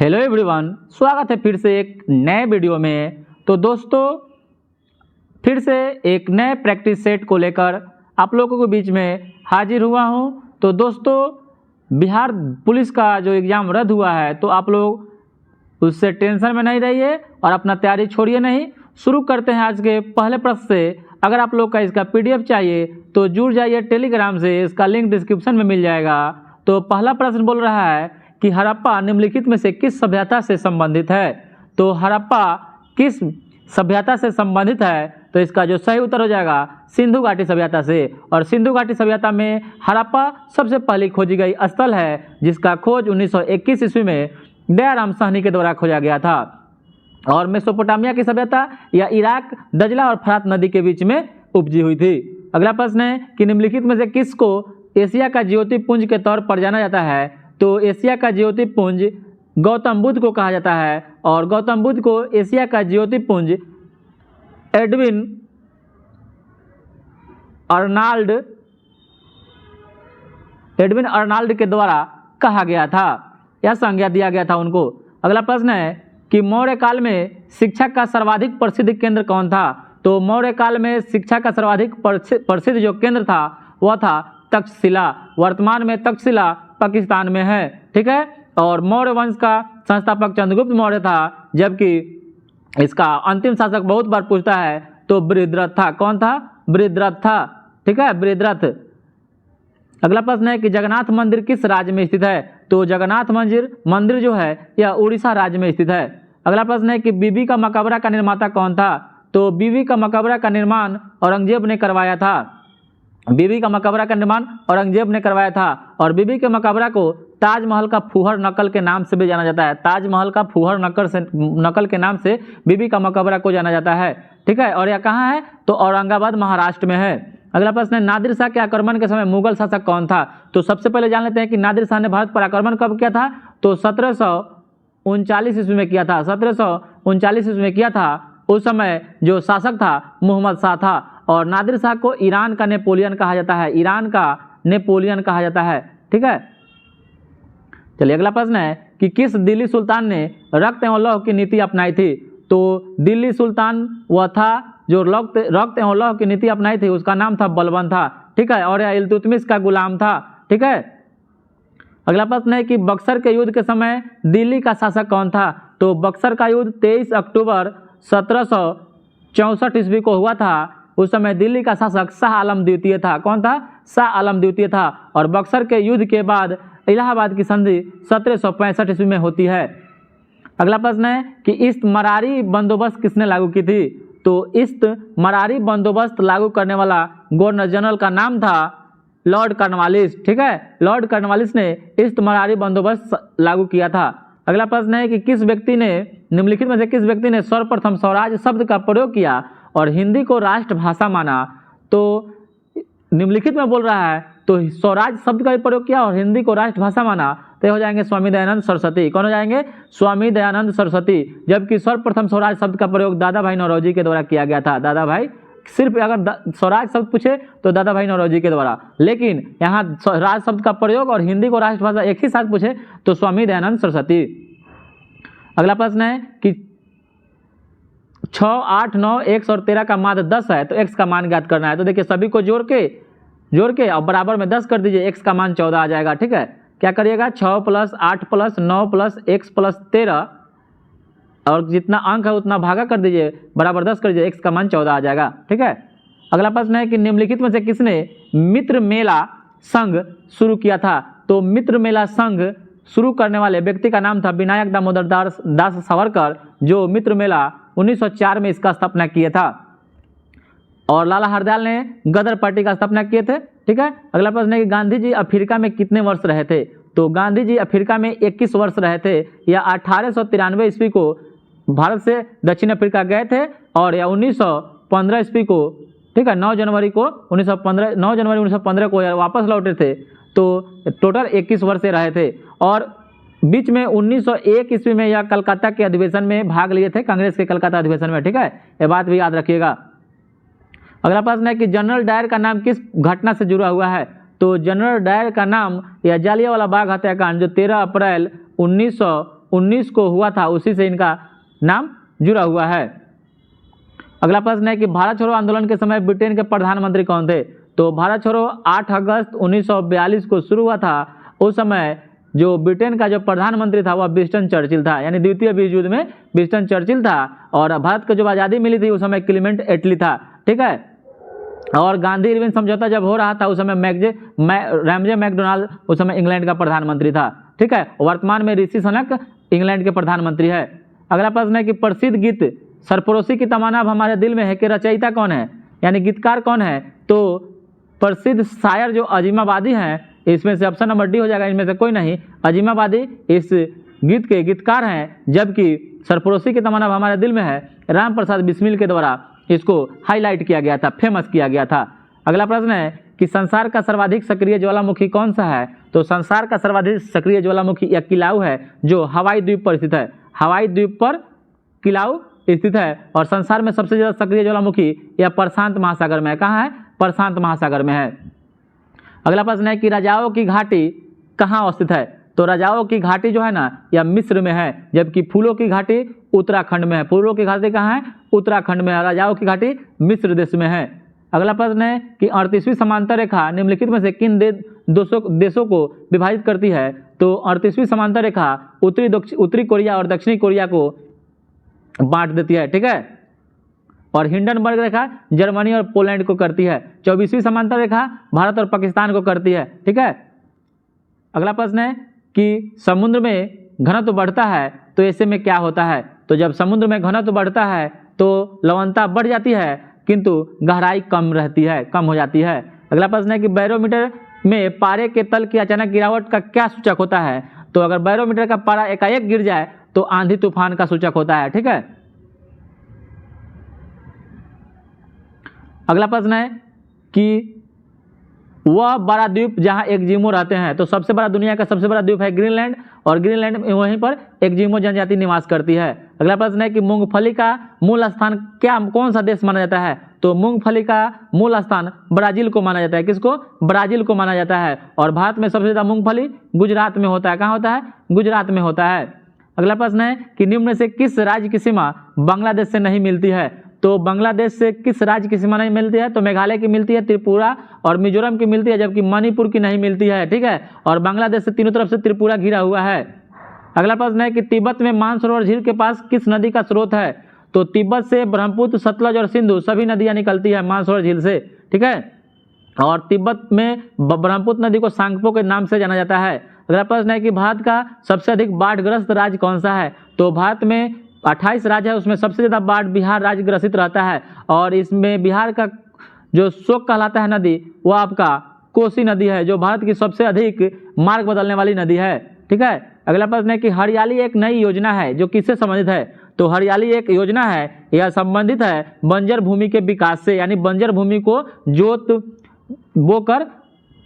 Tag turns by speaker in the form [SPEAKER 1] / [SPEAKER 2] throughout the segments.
[SPEAKER 1] Hello everyone, स्वागत है फिर से एक नए वीडियो में। तो दोस्तों, फिर से एक नए प्रैक्टिस सेट को लेकर आप लोगों के बीच में हाजिर हुआ हूं। तो दोस्तों, बिहार पुलिस का जो एग्ज़ाम रद्द हुआ है, तो आप लोग उससे टेंशन में नहीं रहिए और अपना तैयारी छोड़िए नहीं। शुरू करते हैं आज के पहले प्रश्न से। अगर आप लोग का इसका PDF चाहिए तो जुड़ जाइए टेलीग्राम से, इसका लिंक डिस्क्रिप्शन में मिल जाएगा। तो पहला प्रश्न बोल रहा है कि हड़प्पा निम्नलिखित में से किस सभ्यता से संबंधित है। तो हड़प्पा किस सभ्यता से संबंधित है? तो इसका जो सही उत्तर हो जाएगा सिंधु घाटी सभ्यता से। और सिंधु घाटी सभ्यता में हड़प्पा सबसे पहली खोजी गई स्थल है, जिसका खोज 1921 ईस्वी में दयाराम साहनी के द्वारा खोजा गया था। और मेसोपोटामिया की सभ्यता या इराक दजला और फरात नदी के बीच में उपजी हुई थी। अगला प्रश्न है कि निम्नलिखित में से किसको एशिया का ज्योतिपुंज के तौर पर जाना जाता है। तो एशिया का ज्योतिपुंज गौतम बुद्ध को कहा जाता है। और गौतम बुद्ध को एशिया का ज्योतिपुंज एडविन अर्नाल्ड के द्वारा कहा गया था, यह संज्ञा दिया गया था उनको। अगला प्रश्न है कि मौर्य काल में शिक्षा का सर्वाधिक प्रसिद्ध केंद्र कौन था। तो मौर्य काल में शिक्षा का सर्वाधिक प्रसिद्ध जो केंद्र था वह था तक्षशिला। वर्तमान में तक्षशिला पाकिस्तान में है, ठीक है। और मौर्य वंश का संस्थापक चंद्रगुप्त मौर्य था, जबकि इसका अंतिम शासक बहुत बार पूछता है तो बृहद्रथ था। कौन था? बृहद्रथ था, ठीक है, बृहद्रथ। अगला प्रश्न है कि जगन्नाथ मंदिर किस राज्य में स्थित है। तो जगन्नाथ मंदिर जो है यह उड़ीसा राज्य में स्थित है। अगला प्रश्न है कि बीबी का मकबरा का निर्माता कौन था। तो बीबी का मकबरा का निर्माण औरंगजेब ने करवाया था। बीबी का मकबरा का निर्माण औरंगजेब ने करवाया था। और बीबी के मकबरा को ताजमहल का फूहर नकल के नाम से भी जाना जाता है। ताजमहल का फूहर नकल के नाम से बीबी का मकबरा को जाना जाता है, ठीक है। और यह कहाँ है? तो औरंगाबाद महाराष्ट्र में है। अगला प्रश्न है नादिर शाह के आक्रमण के समय मुगल शासक कौन था। तो सबसे पहले जान लेते हैं कि नादिर शाह ने भारत पर आक्रमण कब किया था। तो 1739 ईस्वी में किया था। 1739 ईस्वी में किया था। उस समय जो शासक था मोहम्मद शाह था। और नादिर शाह को ईरान का नेपोलियन कहा जाता है। ईरान का नेपोलियन कहा जाता है, ठीक है। चलिए अगला प्रश्न है कि किस दिल्ली सुल्तान ने रक्त एवं लौह की नीति अपनाई थी। तो दिल्ली सुल्तान वह था जो रक्त एवं लौह की नीति अपनाई थी, उसका नाम था बलबन था, ठीक है। और यह इल्तुतमिश का गुलाम था, ठीक है। अगला प्रश्न है कि बक्सर के युद्ध के समय दिल्ली का शासक कौन था। तो बक्सर का युद्ध 23 अक्टूबर 1764 ईस्वी को हुआ था। उस समय दिल्ली का शासक शाह आलम द्वितीय था। कौन था? शाह आलम द्वितीय था। और बक्सर के युद्ध के बाद इलाहाबाद की संधि 1765 ईस्वी में होती है। अगला प्रश्न है कि ईस्ट मरारी बंदोबस्त किसने लागू की थी। तो ईस्ट मरारी बंदोबस्त लागू करने वाला गवर्नर जनरल का नाम था लॉर्ड कॉर्नवालिस, ठीक है। लॉर्ड कॉर्नवालिस ने ईस्ट मरारी बंदोबस्त लागू किया था। अगला प्रश्न है कि किस व्यक्ति ने निम्नलिखित में से किस व्यक्ति ने सर्वप्रथम स्वराज शब्द का प्रयोग किया और हिंदी को राष्ट्रभाषा माना। तो निम्नलिखित में बोल रहा है तो स्वराज शब्द का भी प्रयोग किया और हिंदी को राष्ट्रभाषा माना, तो हो जाएंगे स्वामी दयानंद सरस्वती। कौन हो जाएंगे? स्वामी दयानंद सरस्वती। जबकि सर्वप्रथम स्वराज शब्द का प्रयोग दादा भाई नौरोजी के द्वारा किया गया था। दादा भाई, सिर्फ अगर स्वराज शब्द पूछे तो दादा भाई नौरोजी के द्वारा, लेकिन यहाँ स्वराज शब्द का प्रयोग और हिंदी को राष्ट्रभाषा एक ही साथ पूछे तो स्वामी दयानंद सरस्वती। अगला प्रश्न है कि 6, 8, 9, x और 13 का मान 10 है, तो x का मान ज्ञात करना है। तो देखिए सभी को जोड़ के और बराबर में 10 कर दीजिए, x का मान 14 आ जाएगा, ठीक है। क्या करिएगा? 6 + 8 + 9 + x + 13 और जितना अंक है उतना भागा कर दीजिए, बराबर 10 कर दीजिए, x का मान 14 आ जाएगा, ठीक है। अगला प्रश्न है कि निम्नलिखित में से किसने मित्र मेला संघ शुरू किया था। तो मित्र मेला संघ शुरू करने वाले व्यक्ति का नाम था विनायक दामोदर दास सावरकर, जो मित्र मेला 1904 में इसका स्थापना किया था। और लाला हरदयाल ने गदर पार्टी का स्थापना किए थे, ठीक है। अगला प्रश्न है कि गांधी जी अफ्रीका में कितने वर्ष रहे थे। तो गांधी जी अफ्रीका में 21 वर्ष रहे थे। या 1893 ईस्वी को भारत से दक्षिण अफ्रीका गए थे और या 1915 ईस्वी को, ठीक है, 9 जनवरी 1915 को वापस लौटे थे। तो टोटल 21 वर्ष रहे थे। और बीच में 1901 ईस्वी में यह कलकत्ता के अधिवेशन में भाग लिए थे, कांग्रेस के कलकत्ता अधिवेशन में, ठीक है। ये बात भी याद रखिएगा। अगला प्रश्न है कि जनरल डायर का नाम किस घटना से जुड़ा हुआ है। तो जनरल डायर का नाम या जालियांवाला बाग हत्याकांड जो 13 अप्रैल 19 को हुआ था, उसी से इनका नाम जुड़ा हुआ है। अगला प्रश्न है कि भारत छोड़ो आंदोलन के समय ब्रिटेन के प्रधानमंत्री कौन थे? तो भारत छोड़ो 8 अगस्त 1942 को शुरू हुआ था। उस समय जो ब्रिटेन का जो प्रधानमंत्री था वह विंस्टन चर्चिल था, यानी द्वितीय विश्व युद्ध में विंस्टन चर्चिल था। और भारत को जब आज़ादी मिली थी उस समय क्लीमेंट एटली था, ठीक है। और गांधी इरविन समझौता जब हो रहा था उस समय रैमजे मैकडोनाल्ड उस समय इंग्लैंड का प्रधानमंत्री था, ठीक है। वर्तमान में ऋषि सुनक इंग्लैंड के प्रधानमंत्री है। अगला प्रश्न है कि प्रसिद्ध गीत सरफरोशी की तमन्ना अब हमारे दिल में है के रचयिता कौन है, यानी गीतकार कौन है? तो प्रसिद्ध शायर जो अजीमाबादी हैं, इसमें से ऑप्शन नंबर डी हो जाएगा, इनमें से कोई नहीं। अजीमाबादी इस गीत के गीतकार हैं, जबकि सरफरोशी की तमन्ना अब हमारे दिल में है राम प्रसाद बिस्मिल के द्वारा इसको हाईलाइट किया गया था, फेमस किया गया था। अगला प्रश्न है कि संसार का सर्वाधिक सक्रिय ज्वालामुखी कौन सा है? तो संसार का सर्वाधिक सक्रिय ज्वालामुखी यह किलाउ है जो हवाई द्वीप पर स्थित है। हवाई द्वीप पर किलाउ स्थित है। और संसार में सबसे ज्यादा सक्रिय ज्वालामुखी यह प्रशांत महासागर में है। कहाँ है? प्रशांत महासागर में है। अगला प्रश्न है कि राजाओं की घाटी कहाँ अवस्थित है? तो राजाओं की घाटी जो है ना यह मिस्र में है, जबकि फूलों की घाटी उत्तराखंड में है। फूलों की घाटी कहाँ है? उत्तराखंड में है। राजाओं की घाटी मिस्र देश में है। अगला प्रश्न है कि 38वीं समांतर रेखा निम्नलिखित में से किन देशों को विभाजित करती है? तो 38वीं समांतर रेखा उत्तरी कोरिया और दक्षिणी कोरिया को बांट देती है, ठीक है। और हिंडनबर्ग रेखा जर्मनी और पोलैंड को करती है। 24वीं समांतर रेखा भारत और पाकिस्तान को करती है, ठीक है। अगला प्रश्न है कि समुद्र में घनत्व बढ़ता है तो ऐसे में क्या होता है? तो जब समुद्र में घनत्व बढ़ता है तो लवणता बढ़ जाती है किंतु गहराई कम रहती है, कम हो जाती है। अगला प्रश्न है कि बैरोमीटर में पारे के तल की अचानक गिरावट का क्या सूचक होता है? तो अगर बैरोमीटर का पारा एकाएक गिर जाए तो आंधी तूफान का सूचक होता है, ठीक है। अगला प्रश्न है कि वह बड़ा द्वीप जहां एक्जिमो रहते हैं, तो सबसे बड़ा दुनिया का सबसे बड़ा द्वीप है ग्रीनलैंड, और ग्रीनलैंड में वहीं पर एक्जिमो जनजाति निवास करती है। अगला प्रश्न है कि मूंगफली का मूल स्थान कौन सा देश माना जाता है? तो मूंगफली का मूल स्थान ब्राजील को माना जाता है। किसको? ब्राजील को माना जाता है। और भारत में सबसे ज्यादा मूंगफली गुजरात में होता है। कहाँ होता है? गुजरात में होता है। अगला प्रश्न है कि निम्न में से किस राज्य की सीमा बांग्लादेश से नहीं मिलती है? तो बांग्लादेश से किस राज्य की सीमा नहीं मिलती है? तो मेघालय की मिलती है, त्रिपुरा और मिजोरम की मिलती है, जबकि मणिपुर की नहीं मिलती है, ठीक है। और बांग्लादेश से तीनों तरफ से त्रिपुरा घिरा हुआ है। अगला प्रश्न है कि तिब्बत में मानसरोवर झील के पास किस नदी का स्रोत है? तो तिब्बत से ब्रह्मपुत्र, सतलज और सिंधु सभी नदियां निकलती है मानसरोवर झील से, ठीक है। और तिब्बत में ब्रह्मपुत्र नदी को सांगपो के नाम से जाना जाता है। अगला प्रश्न है कि भारत का सबसे अधिक बाढ़ग्रस्त राज्य कौन सा है? तो भारत में 28 राज्य है, उसमें सबसे ज्यादा बाढ़ बिहार राज्य ग्रसित रहता है। और इसमें बिहार का जो शोक कहलाता है नदी वो आपका कोसी नदी है, जो भारत की सबसे अधिक मार्ग बदलने वाली नदी है, ठीक है। अगला प्रश्न है कि हरियाली एक नई योजना है जो किससे संबंधित है? तो हरियाली एक योजना है, यह संबंधित है बंजर भूमि के विकास से, यानी बंजर भूमि को जोत बोकर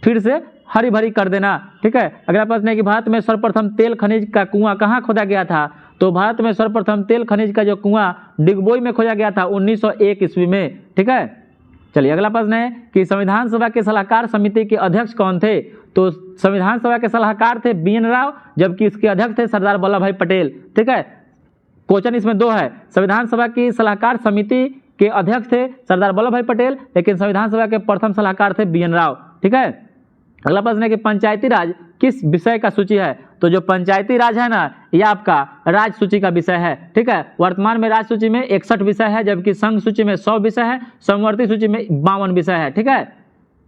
[SPEAKER 1] फिर से हरी भरी कर देना, ठीक है। अगला प्रश्न है कि भारत में सर्वप्रथम तेल खनिज का कुआं कहाँ खोदा गया था? तो भारत में सर्वप्रथम तेल खनिज का जो कुआं डिगबोई में खोजा गया था 1901 ईस्वी में, ठीक है। चलिए अगला प्रश्न है कि संविधान सभा के सलाहकार समिति के अध्यक्ष कौन थे? तो संविधान सभा के सलाहकार थे BN राव, जबकि इसके अध्यक्ष थे सरदार वल्लभ भाई पटेल, ठीक है। क्वेश्चन इसमें दो है, संविधान सभा की सलाहकार समिति के अध्यक्ष थे सरदार वल्लभ भाई पटेल, लेकिन संविधान सभा के प्रथम सलाहकार थे BN राव, ठीक है। अगला प्रश्न है कि पंचायती राज किस विषय का सूची है? तो जो पंचायती राज है ना यह आपका राज सूची का विषय है, ठीक है। वर्तमान में राज सूची में 61 विषय है, जबकि संघ सूची में 100 विषय है, समवर्ती सूची में 52 विषय है, ठीक है।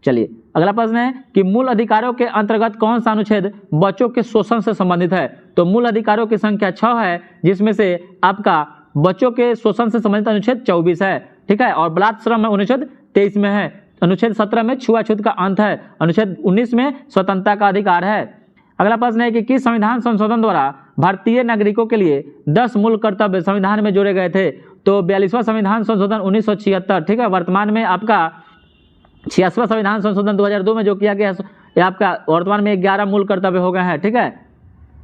[SPEAKER 1] चलिए अगला प्रश्न है कि मूल अधिकारों के अंतर्गत कौन सा अनुच्छेद बच्चों के शोषण से संबंधित है? तो मूल अधिकारों की संख्या 6 है, जिसमें से आपका बच्चों के शोषण से संबंधित अनुच्छेद 24 है, ठीक है। और बलात्कार श्रम में अनुच्छेद 23 में है, अनुच्छेद 17 में छुआछूत का अंत है, अनुच्छेद 19 में स्वतंत्रता का अधिकार है। अगला प्रश्न है कि किस संविधान संशोधन द्वारा भारतीय नागरिकों के लिए 10 मूल कर्तव्य संविधान में जोड़े गए थे? तो 42वां संविधान संशोधन 1976, ठीक है। वर्तमान में आपका 86वां संविधान संशोधन 2002 में जो किया गया है आपका वर्तमान में 11 मूल कर्तव्य हो गए हैं, ठीक है।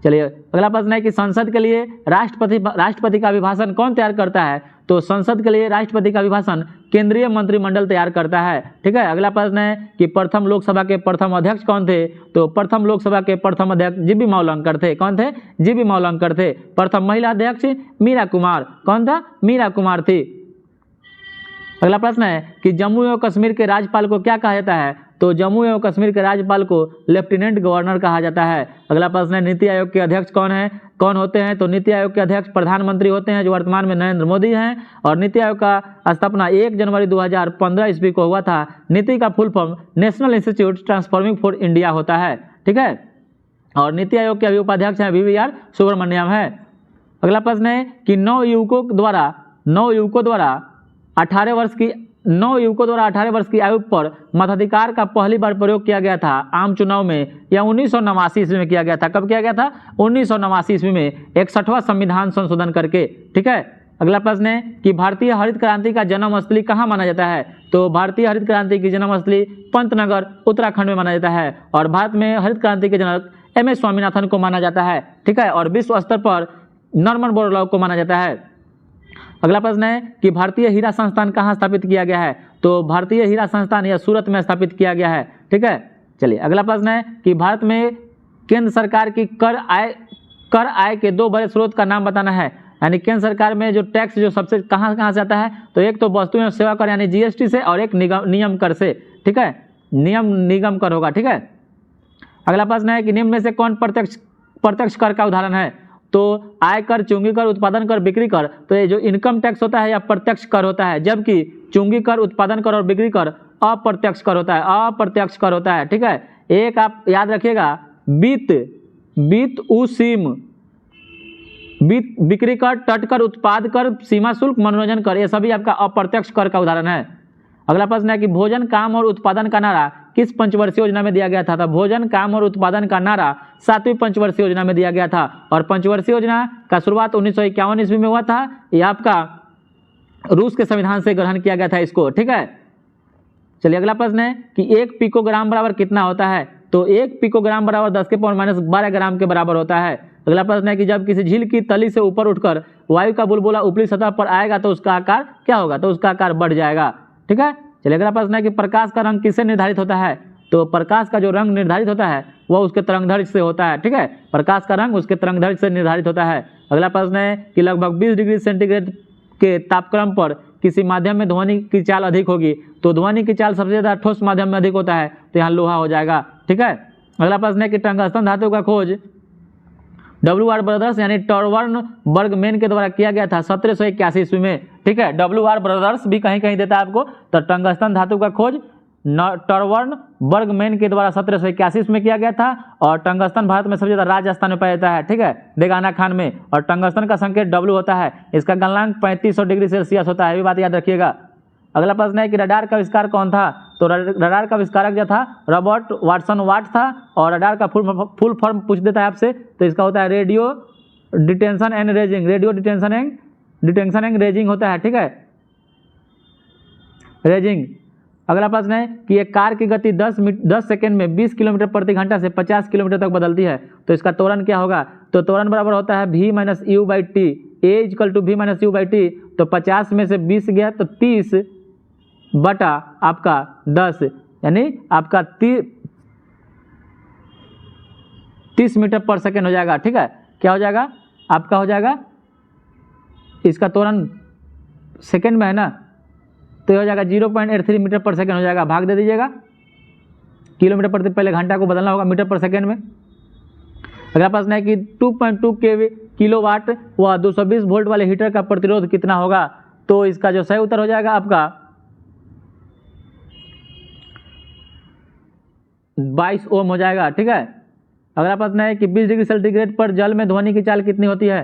[SPEAKER 1] चलिए अगला प्रश्न है कि संसद के लिए राष्ट्रपति का अभिभाषण कौन तैयार करता है? तो संसद के लिए राष्ट्रपति का अभिभाषण केंद्रीय मंत्रिमंडल तैयार करता है। ठीक है, अगला प्रश्न है कि प्रथम लोकसभा के प्रथम अध्यक्ष कौन थे? तो प्रथम लोकसभा के प्रथम अध्यक्ष जीबी मावलंकर थे। कौन थे? जीबी मावलंकर थे। प्रथम महिला अध्यक्ष मीरा कुमार। कौन था? मीरा कुमार थी। अगला प्रश्न है कि जम्मू एवं कश्मीर के राज्यपाल को क्या कहा जाता है? तो जम्मू एवं कश्मीर के राज्यपाल को लेफ्टिनेंट गवर्नर कहा जाता है। अगला प्रश्न है नीति आयोग के अध्यक्ष कौन होते हैं? तो नीति आयोग के अध्यक्ष प्रधानमंत्री होते हैं, जो वर्तमान में नरेंद्र मोदी हैं। और नीति आयोग का स्थापना 1 जनवरी 2015 ईस्वी को हुआ था। नीति का full form national institute transforming for India होता है। ठीक है, और नीति आयोग के अभी उपाध्यक्ष हैं VVR सुब्रमण्यम है। अगला प्रश्न है कि 9 युवकों द्वारा 18 वर्ष की आयु पर मताधिकार का पहली बार प्रयोग किया गया था आम चुनाव में, या 1989 ईस्वी में किया गया था। कब किया गया था? 1989 ईस्वी में 61वां संविधान संशोधन करके। ठीक है, अगला प्रश्न है कि भारतीय हरित क्रांति का जन्म स्थली कहाँ माना जाता है? तो भारतीय हरित क्रांति की जन्म स्थली पंतनगर उत्तराखंड में माना जाता है। और भारत में हरित क्रांति के जनक MS स्वामीनाथन को माना जाता है। ठीक है, और विश्व स्तर पर नॉर्मन बोरलॉग को माना जाता है। अगला प्रश्न है कि भारतीय हीरा संस्थान कहाँ स्थापित किया गया है? तो भारतीय हीरा संस्थान यह सूरत में स्थापित किया गया है। ठीक है, चलिए अगला प्रश्न है कि भारत में केंद्र सरकार की कर आय के 2 बड़े स्रोत का नाम बताना है। यानी केंद्र सरकार में जो टैक्स जो सबसे कहाँ से आता है? तो एक तो वस्तु एवं सेवा कर यानी GST से, और एक नियम कर से। ठीक है, निगम कर होगा। ठीक है, अगला प्रश्न है कि निम्न में से कौन प्रत्यक्ष कर का उदाहरण है? तो आयकर, चुंगी कर, उत्पादन कर, बिक्री कर। तो ये जो इनकम टैक्स होता है यह प्रत्यक्ष कर होता है, जबकि चुंगी कर, उत्पादन कर और बिक्री कर अप्रत्यक्ष कर होता है। ठीक है, एक आप याद रखिएगा, बिक्री कर, तट कर, उत्पाद कर, सीमा शुल्क, मनोरंजन कर, ये सभी आपका अप्रत्यक्ष कर का उदाहरण है। अगला प्रश्न है कि भोजन, काम और उत्पादन का नारा किस पंचवर्षीय योजना में दिया गया था? तो भोजन, काम और उत्पादन का नारा 7वीं पंचवर्षीय योजना में दिया गया था। और पंचवर्षीय योजना का शुरुआत 1951 ईस्वी में हुआ था। यह आपका रूस के संविधान से ग्रहण किया गया था इसको। ठीक है, चलिए अगला प्रश्न है कि 1 पिकोग्राम बराबर कितना होता है? तो 1 पिकोग्राम बराबर 10⁻⁻12 ग्राम के बराबर होता है। अगला प्रश्न है कि जब किसी झील की तली से ऊपर उठकर वायु का बुलबुला ऊपरी सतह पर आएगा तो उसका आकार क्या होगा? तो उसका आकार बढ़ जाएगा। ठीक है, चलिए अगला प्रश्न है कि प्रकाश का रंग किससे निर्धारित होता है? तो प्रकाश का जो रंग निर्धारित होता है वह उसके तरंगदैर्घ्य से होता है। ठीक है, प्रकाश का रंग उसके तरंगदैर्घ्य से निर्धारित होता है। अगला प्रश्न है कि लगभग 20 डिग्री सेंटीग्रेड के तापक्रम पर किसी माध्यम में ध्वनि की चाल अधिक होगी। तो ध्वनि की चाल सबसे ज्यादा ठोस माध्यम में अधिक होता है, तो यहाँ लोहा हो जाएगा। ठीक है, अगला प्रश्न है कि टंगस्टन धातु का खोज WR ब्रदर्स यानी टॉरवर्न बर्गमैन के द्वारा किया गया था 1781 ईस्वी में। ठीक है, WR ब्रदर्स भी कहीं कहीं देता है आपको। तो टंगस्टन धातु का खोज टॉरवर्न बर्गमैन के द्वारा 1781 ईस्वी में किया गया था। और टंगस्टन भारत में सबसे ज्यादा राजस्थान में पाया जाता है। ठीक है, देगाना खान में। और टंगस्टन का संकेत W होता है। इसका गलनांक 3500 डिग्री सेल्सियस होता है, ये बात याद रखिएगा। अगला प्रश्न है कि रडार का आविष्कार कौन था? तो रडार का आविष्कारक जो था रॉबर्ट वाटसन वाट था। और रडार का फुल फॉर्म पूछ देता है आपसे, तो इसका होता है रेडियो डिटेंशन एंड रेजिंग होता है। ठीक है, रेजिंग। अगला प्रश्न है कि एक कार की गति 10 सेकंड में 20 किलोमीटर प्रति घंटा से 50 किलोमीटर तक बदलती है, तो इसका त्वरण क्या होगा? तो त्वरण बराबर होता है V-U/T, A = V-U/T। तो 50 में से 20 गया तो 30 बटा आपका 10 यानी आपका 30 मीटर पर सेकेंड हो जाएगा। ठीक है, क्या हो जाएगा? आपका हो जाएगा, इसका त्वरण सेकेंड में है ना, तो ये हो जाएगा 0.83 मीटर पर सेकेंड हो जाएगा। भाग दे दीजिएगा, किलोमीटर प्रति, पहले घंटा को बदलना होगा मीटर पर सेकेंड में। अगला प्रश्न है कि 2.2 किलोवाट व 220 वोल्ट वाले हीटर का प्रतिरोध कितना होगा? तो इसका जो सही उत्तर हो जाएगा आपका 22 ओम हो जाएगा। ठीक है, अगला प्रश्न है कि 20 डिग्री सेंटीग्रेड पर जल में ध्वनि की चाल कितनी होती है?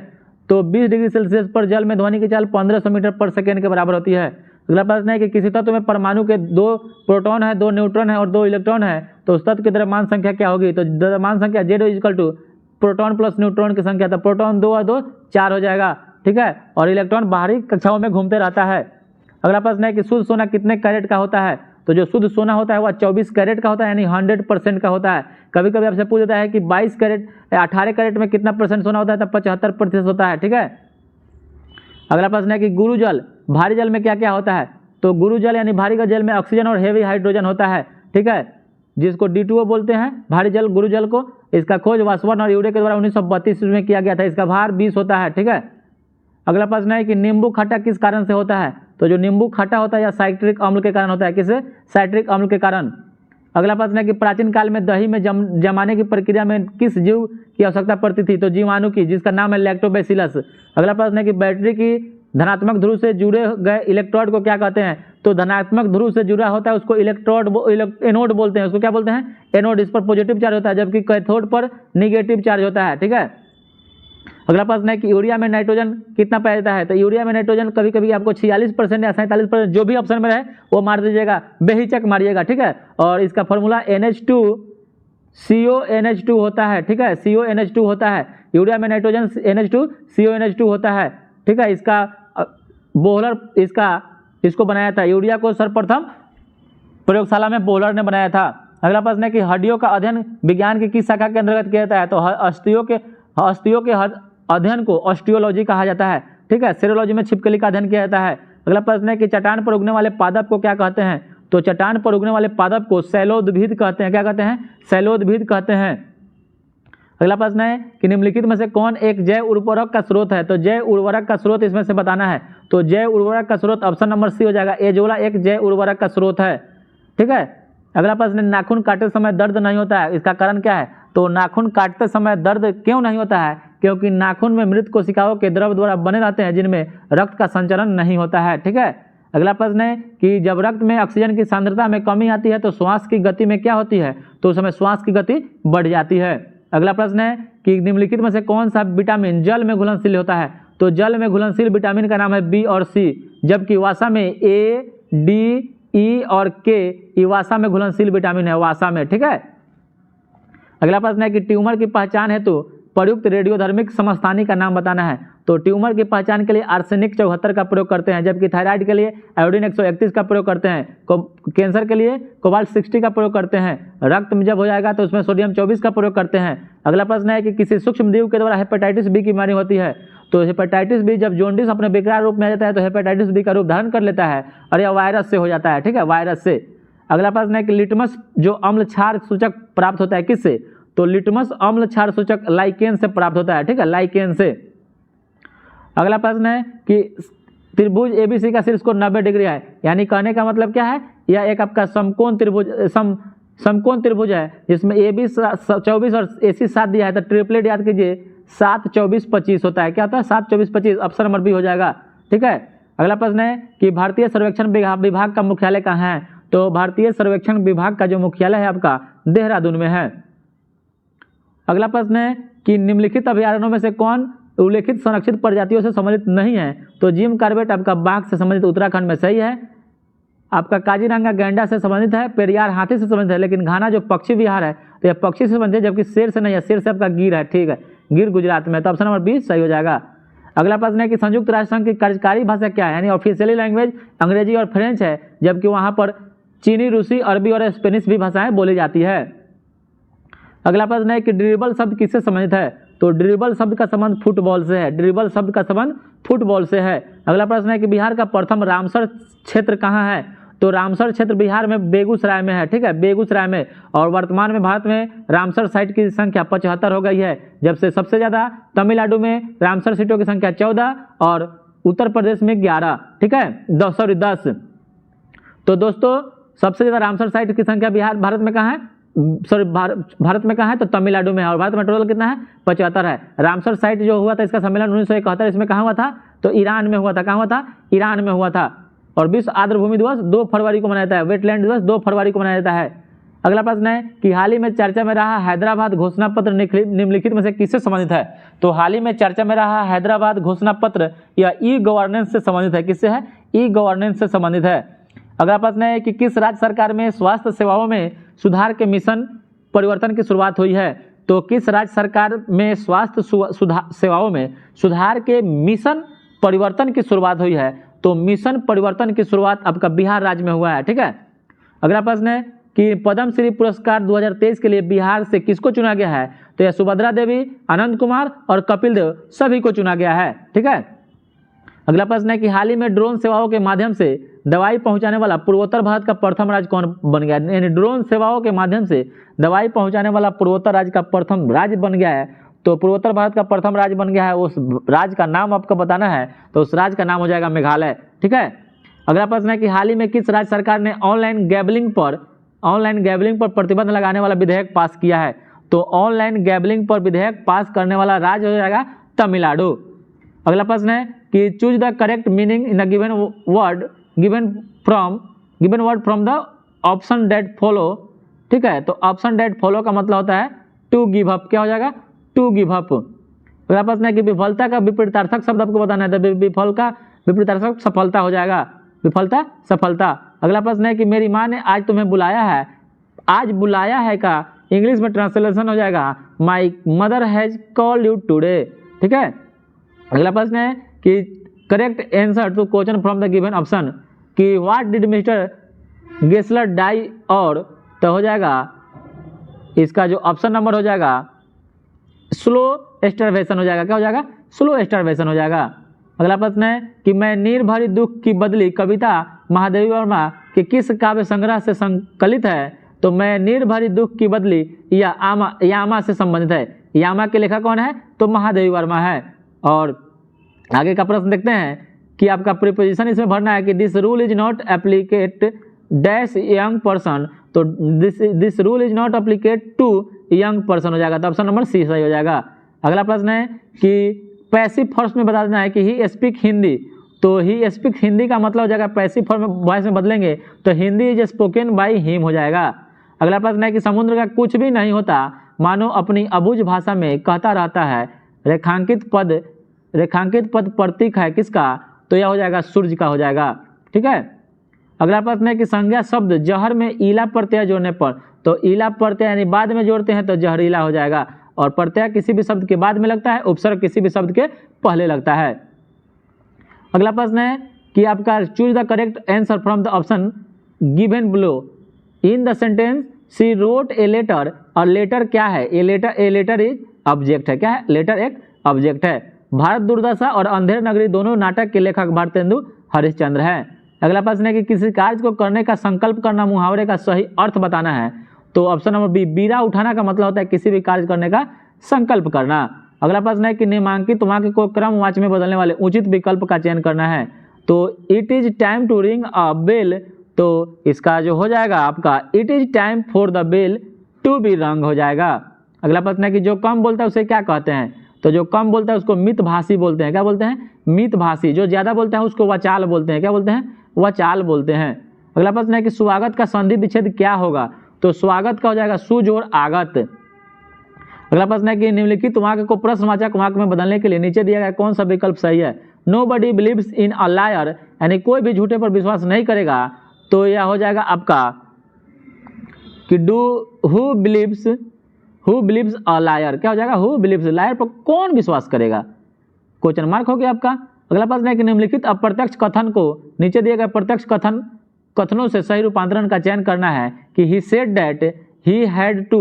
[SPEAKER 1] तो 20 डिग्री सेल्सियस पर जल में ध्वनि की चाल 1500 मीटर पर सेकेंड के बराबर होती है। अगला प्रश्न है कि किसी तत्व में परमाणु के 2 प्रोटॉन है, 2 न्यूट्रॉन है और 2 इलेक्ट्रॉन है, तो उस तत्व की द्रव्यमान संख्या क्या होगी? तो द्रव्यमान संख्या Z = प्रोटॉन प्लस न्यूट्रॉन की संख्या। तो प्रोटॉन 2 और 2 4 हो जाएगा। ठीक है, और इलेक्ट्रॉन बाहरी कक्षाओं में घूमते रहता है। अगला प्रश्न है कि शुद्ध सोना कितने कैरेट का होता है? तो जो शुद्ध सोना होता है वह 24 कैरेट का होता है, यानी 100% का होता है। कभी कभी आपसे पूछ देता है कि 22 कैरेट 18 कैरेट में कितना % सोना होता है? तब 75% होता है। ठीक है, अगला प्रश्न है कि गुरु जल भारी जल में क्या क्या होता है? तो गुरु जल यानी भारी जल में ऑक्सीजन और हेवी हाइड्रोजन होता है, ठीक है, जिसको D2O बोलते हैं, भारी जल गुरु जल को। इसका खोज वासवन और यूरे के द्वारा 1932 में किया गया था। इसका भार 20 होता है, ठीक है। अगला प्रश्न है कि नींबू खट्टा किस कारण से होता है? तो जो नींबू खट्टा होता है या साइट्रिक अम्ल के कारण होता है। किससे? साइट्रिक अम्ल के कारण। अगला प्रश्न है कि प्राचीन काल में दही में जमाने की प्रक्रिया में किस जीव की आवश्यकता पड़ती थी? तो जीवाणु की, जिसका नाम है लैक्टोबैसिलस। अगला प्रश्न है कि बैटरी की धनात्मक ध्रुव से जुड़े गए इलेक्ट्रोड को क्या कहते हैं? तो धनात्मक ध्रुव से जुड़ा होता है उसको एनोड बोलते हैं। उसको क्या बोलते हैं? एनोड। इस पर पॉजिटिव चार्ज होता है, जबकि कैथोड पर निगेटिव चार्ज होता है, ठीक है। अगला प्रश्न है कि यूरिया में नाइट्रोजन कितना पाया जाता है? तो यूरिया में नाइट्रोजन कभी कभी आपको 46% या 47%, जो भी ऑप्शन में रहे वो मार दीजिएगा, बेहिचक मारिएगा, ठीक है। और इसका फॉर्मूला NH2CONH2 होता है, ठीक है, CONH2 होता है। यूरिया में नाइट्रोजन NH2 CONH2 होता है, ठीक है। इसका बोहलर इसको बनाया था। यूरिया को सर्वप्रथम प्रयोगशाला में बोहलर ने बनाया था। अगला प्रश्न है कि हड्डियों का अध्ययन विज्ञान की किस शाखा के अंतर्गत किया जाता है? तो अस्थियों के अध्ययन को ऑस्टियोलॉजी कहा जाता है, ठीक है। सेरोलॉजी में छिपकली का अध्ययन किया जाता है। अगला प्रश्न है कि चट्टान पर उगने वाले पादप को क्या कहते हैं? तो चट्टान पर उगने वाले पादप को शैलोद्भिद कहते हैं। क्या कहते हैं? शैलोद्भिद कहते हैं। अगला प्रश्न है कि निम्नलिखित में से कौन एक जैव उर्वरक का स्रोत है? तो जैव उर्वरक का स्रोत इसमें से बताना है। तो जैव उर्वरक का स्रोत ऑप्शन नंबर सी हो जाएगा, एजोला एक जैव उर्वरक का स्रोत है, ठीक है। अगला प्रश्न है नाखून काटते समय दर्द नहीं होता है, इसका कारण क्या है? तो नाखून काटते समय दर्द क्यों नहीं होता है? क्योंकि नाखून में मृत कोशिकाओं के द्रव द्वारा बने रहते हैं, जिनमें रक्त का संचरण नहीं होता है, ठीक है। अगला प्रश्न है कि जब रक्त में ऑक्सीजन की सांद्रता में कमी आती है तो श्वास की गति में क्या होती है? तो उस समय श्वास की गति बढ़ जाती है। अगला प्रश्न है कि निम्नलिखित में से कौन सा विटामिन जल में घुलनशील होता है? तो जल में घुलनशील विटामिन का नाम है बी और सी, जबकि वासा में ए, डी, ई और के, ये वासा में घुलनशील विटामिन है, वासा में, ठीक है। अगला प्रश्न है कि ट्यूमर की पहचान है तो प्रयुक्त रेडियोधर्मिक समस्थानी का नाम बताना है। तो ट्यूमर की पहचान के लिए आर्सेनिक 74 का प्रयोग करते हैं, जबकि थायराइड के लिए आयोडीन 131 का प्रयोग करते हैं, कैंसर के लिए कोबाल्ट 60 का प्रयोग करते हैं, रक्त में जब हो जाएगा तो उसमें सोडियम 24 का प्रयोग करते हैं। अगला प्रश्न है कि किसी सूक्ष्मजीव के द्वारा हेपेटाइटिस बी की बीमारी होती है। तो हेपेटाइटिस बी जब जॉन्डिस अपने विकराल रूप में आ जाता है तो हेपेटाइटिस बी का रूप धारण कर लेता है और यह वायरस से हो जाता है, ठीक है, वायरस से। अगला प्रश्न है कि लिटमस जो अम्ल क्षार सूचक प्राप्त होता है किससे? तो लिटमस अम्ल क्षार सूचक लाइकेन से प्राप्त होता है, ठीक है, लाइकेन से। अगला प्रश्न है कि त्रिभुज एबीसी का शीर्ष कोण 90 डिग्री है, यानी कहने का मतलब क्या है? यह एक आपका समकोण त्रिभुज है जिसमें AB 24 और AC 7 दिया है। तो ट्रिपलेट याद कीजिए 7, 24, 25 होता है। क्या होता है? 7, 24, 25, ऑप्शन नंबर बी हो जाएगा, ठीक है। अगला प्रश्न है कि भारतीय सर्वेक्षण विभाग का मुख्यालय कहाँ है? तो भारतीय सर्वेक्षण विभाग का जो मुख्यालय है आपका देहरादून में है। अगला प्रश्न है कि निम्नलिखित अभयारण्यों में से कौन उल्लेखित संरक्षित प्रजातियों से संबंधित नहीं है? तो जिम कार्बेट आपका बाघ से संबंधित उत्तराखंड में सही है। आपका काजीरंगा गैंडा से संबंधित है, पेरियार हाथी से संबंधित है, लेकिन घाना जो पक्षी विहार है तो यह पक्षी से संबंधित है, जबकि शेर से नहीं है, शेर से आपका गिर है, ठीक है, गिर गुजरात में। तो ऑप्शन नंबर बी सही हो जाएगा। अगला प्रश्न है कि संयुक्त राष्ट्र संघ की कार्यकारी भाषा क्या है? यानी ऑफिशियली लैंग्वेज अंग्रेजी और फ्रेंच है, जबकि वहाँ पर चीनी, रूसी, अरबी और स्पेनिश भी भाषाएं बोली जाती है। अगला प्रश्न है कि ड्रिबल शब्द किससे संबंधित है? तो ड्रिबल शब्द का संबंध फुटबॉल से है, ड्रिबल शब्द का संबंध फुटबॉल से है। अगला प्रश्न है कि बिहार का प्रथम रामसर क्षेत्र कहाँ है? तो रामसर क्षेत्र बिहार में बेगूसराय में है, ठीक है, बेगूसराय में। और वर्तमान में भारत में रामसर साइट की संख्या 75 हो गई है, जब से सबसे ज़्यादा तमिलनाडु में रामसर सीटों की संख्या 14 और उत्तर प्रदेश में 11, ठीक है, 10। तो दोस्तों सबसे ज़्यादा रामसर साइट की संख्या भारत में कहाँ है? भारत में कहाँ है? तो तमिलनाडु में है। और भारत में टोटल कितना है? 75 है। रामसर साइट जो हुआ था इसका सम्मेलन 1971 इसमें कहाँ हुआ था? तो ईरान में हुआ था। कहाँ हुआ था? ईरान में हुआ था। और विश्व आर्द्र भूमि दिवस 2 फरवरी को मनाया जाता है, वेटलैंड दिवस 2 फरवरी को मनाया जाता है। अगला प्रश्न है कि हाल ही में चर्चा में रहा हैदराबाद घोषणा पत्र निम्नलिखित में से किससे संबंधित है? तो हाल ही में चर्चा में रहा हैदराबाद घोषणा पत्र यह ई गवर्नेंस से संबंधित है। किससे है? ई गवर्नेंस से संबंधित है। अगला प्रश्न है कि किस राज्य सरकार में स्वास्थ्य सेवाओं में सुधार के मिशन परिवर्तन की शुरुआत हुई है? तो किस राज्य सरकार में स्वास्थ्य सेवाओं में सुधार के मिशन परिवर्तन की शुरुआत हुई है? तो मिशन परिवर्तन की शुरुआत आपका बिहार राज्य में हुआ है, ठीक है। अगला प्रश्न है कि पद्मश्री पुरस्कार 2023 के लिए बिहार से किसको चुना गया है? तो यह सुभद्रा देवी, आनंद कुमार और कपिल देव सभी को चुना गया है, ठीक है। अगला प्रश्न है कि हाल ही में ड्रोन सेवाओं के माध्यम से दवाई पहुंचाने वाला पूर्वोत्तर भारत का प्रथम राज्य कौन बन गया? यानी ड्रोन सेवाओं के माध्यम से दवाई पहुंचाने वाला पूर्वोत्तर राज्य का प्रथम राज्य बन गया है। तो पूर्वोत्तर भारत का प्रथम राज्य बन गया है, उस राज्य का नाम आपको बताना है, तो उस राज्य का नाम हो जाएगा मेघालय। ठीक है। अगला प्रश्न है कि हाल ही में किस राज्य सरकार ने ऑनलाइन गैम्बलिंग पर प्रतिबंध लगाने वाला विधेयक पास किया है? तो ऑनलाइन गैम्बलिंग पर विधेयक पास करने वाला राज्य हो जाएगा तमिलनाडु। अगला प्रश्न है कि choose the correct meaning in the given word from the option that follow. ठीक है, तो ऑप्शन डेट फॉलो का मतलब होता है टू गिव अप। क्या हो जाएगा? To give up. अगला प्रश्न है कि विफलता का विपरीतार्थक शब्द आपको बताना है, तो विफल का विपरीतार्थक सफलता हो जाएगा, विफलता सफलता। अगला प्रश्न है कि मेरी माँ ने आज तुम्हें बुलाया है, आज बुलाया है का इंग्लिश में ट्रांसलेशन हो जाएगा my mother has called you today. ठीक है। अगला प्रश्न है कि correct answer to question from the given option कि what did mister Gessler die, और तो हो जाएगा इसका जो ऑप्शन नंबर हो जाएगा स्लो स्टार्वेशन हो जाएगा। क्या हो जाएगा? स्लो स्टार्वेशन हो जाएगा। अगला प्रश्न है कि मैं नीर भरी दुख की बदली कविता महादेवी वर्मा के किस काव्य संग्रह से संकलित है? तो मैं नीर भरी दुख की बदली या यामा से संबंधित है। यामा के लेखक कौन है? तो महादेवी वर्मा है। और आगे का प्रश्न देखते हैं कि आपका प्रीपोजिशन इसमें भरना है कि this rule is not applicable dash young person, तो this rule is not applicable to young person हो जाएगा, तो ऑप्शन नंबर सी सही हो जाएगा। अगला प्रश्न है कि पैसिव फॉर्स में बता देना है कि ही स्पीक हिंदी, तो ही स्पीक हिंदी का मतलब हो जाएगा पैसिव फॉर्म में वॉइस में बदलेंगे तो Hindi is spoken by him हो जाएगा। अगला प्रश्न है कि समुद्र का कुछ भी नहीं होता मानो अपनी अबूझ भाषा में कहता रहता है, रेखांकित पद प्रतीक है किसका? तो यह हो जाएगा सूर्य का हो जाएगा। ठीक है। अगला प्रश्न है कि संज्ञा शब्द जहर में ईला प्रत्यय जोड़ने पर, तो ईला प्रत्यय यानी बाद में जोड़ते हैं तो जहरीला हो जाएगा, और प्रत्यय किसी भी शब्द के बाद में लगता है, उपसर्ग किसी भी शब्द के पहले लगता है। अगला प्रश्न है कि आपका choose the correct answer from the option given below in the sentence she wrote a letter, और लेटर क्या है? ए लेटर इज ऑब्जेक्ट है। क्या है? लेटर एक ऑब्जेक्ट है। भारत दुर्दशा और अंधेर नगरी दोनों नाटक के लेखक भारतेंदु हरिश्चंद्र हैं। अगला प्रश्न है कि किसी कार्य को करने का संकल्प करना मुहावरे का सही अर्थ बताना है, तो ऑप्शन नंबर बी बीरा उठाना का मतलब होता है किसी भी कार्य करने का संकल्प करना। अगला प्रश्न है कि निम्नांकित वाक्य को क्रमवाची में बदलने वाले उचित विकल्प का चयन करना है, तो it is time to ring a bell, तो इसका जो हो जाएगा आपका it is time for the bell to be rung हो जाएगा। अगला प्रश्न है कि जो कम बोलता है उसे क्या कहते हैं? तो जो कम बोलता है उसको मितभाषी बोलते हैं। क्या बोलते हैं? मितभाषी। जो ज्यादा बोलता है उसको वचाल बोलते हैं। क्या बोलते हैं? वचाल बोलते हैं। अगला प्रश्न है कि स्वागत का संधि विच्छेद क्या होगा? तो स्वागत का हो जाएगा सुजोड़ आगत। अगला प्रश्न है कि निम्नलिखित वाक्य को प्रश्नवाचक वाक्य में बदलने के लिए नीचे दिया गया कौन सा विकल्प सही है? Nobody believes in a liar, यानी कोई भी झूठे पर विश्वास नहीं करेगा, तो यह हो जाएगा आपका कि हु बिलीव्स अ लायर। क्या हो जाएगा? हु बिलीव्स, लायर पर कौन विश्वास करेगा? क्वेश्चन मार्क हो गया आपका। अगला प्रश्न है कि निम्नलिखित अप्रत्यक्ष कथन को नीचे दिए गए प्रत्यक्ष कथनों से सही रूपांतरण का चयन करना है कि he said that he had to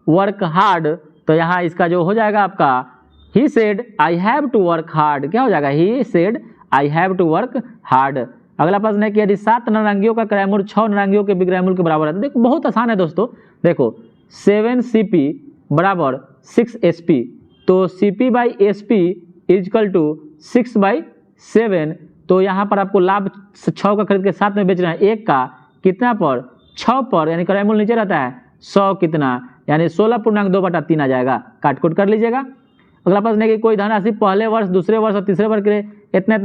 [SPEAKER 1] work hard, तो यहाँ इसका जो हो जाएगा आपका he said I have to work hard. क्या हो जाएगा? He said I have to work hard. अगला प्रश्न है कि यदि 7 नारंगियों का क्रयमूल्य 6 नारंगियों के विक्रयमूल्य के बराबर है, तो देखो बहुत आसान है दोस्तों। देखो 7 CP बराबर 6 SP, तो CP by SP equal to 6/7, तो यहाँ पर आपको लाभ 6 का खरीद के 7 में बेच रहे हैं, एक का कितना पर? 6 पर, यानी क्रयमूल्य नीचे रहता है 100 कितना, यानी 16.2/3 आ जाएगा। काट कर लीजिएगा। अगला प्रश्न है कि कोई धनराशि पहले वर्ष, दूसरे वर्ष और तीसरे वर्ष के लिए इतना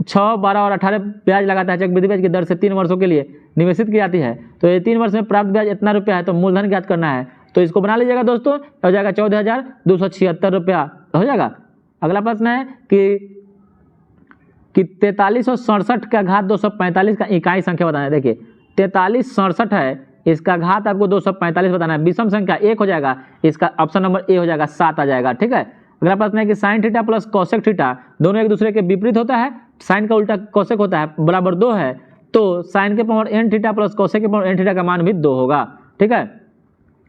[SPEAKER 1] 6, 12 और 18 ब्याज लगाता है चक्रवृद्धि ब्याज की दर से 3 वर्षों के लिए निवेशित की जाती है, तो ये 3 वर्ष में प्राप्त ब्याज इतना रुपया है, तो मूलधन ज्ञात करना है, तो इसको बना लीजिएगा दोस्तों, हो जाएगा 14,276 रुपया हो जाएगा। अगला प्रश्न है कि 4367 का घात 245 का इकाई संख्या बताना है। देखिए 4367 है, इसका घात आपको 245 बताना है, विषम संख्या 1 हो जाएगा, इसका ऑप्शन नंबर ए हो जाएगा 7 आ जाएगा। ठीक है। अगला प्रश्न है कि sine theta plus cosec theta दोनों एक दूसरे के विपरीत होता है, साइन का उल्टा कोसेक होता है, बराबर 2 है, तो साइन के power n theta plus cosec के पावर n थीटा का मान भी 2 होगा। ठीक है।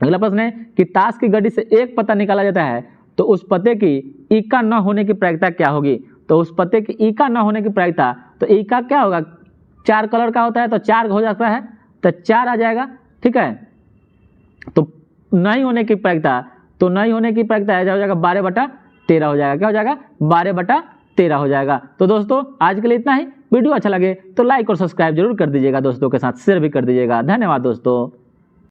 [SPEAKER 1] अगला प्रश्न है कि ताश की गड्डी से एक पत्ता निकाला जाता है, तो उस पत्ते की इक्का न होने की प्रायिकता क्या होगी? तो उस पत्ते की ई का न होने की प्रायिकता, तो ई का क्या होगा, 4 कलर का होता है तो 4 हो जाता है, तो 4 आ जाएगा, ठीक है। तो नहीं होने की प्रायिकता, तो नहीं होने की प्रायिकता हो जाएगा 12/13 हो जाएगा, क्या हो जाएगा 12/13 हो जाएगा। तो दोस्तों आज के लिए इतना ही। वीडियो अच्छा लगे तो लाइक और सब्सक्राइब जरूर कर दीजिएगा, दोस्तों के साथ शेयर भी कर दीजिएगा। धन्यवाद दोस्तों।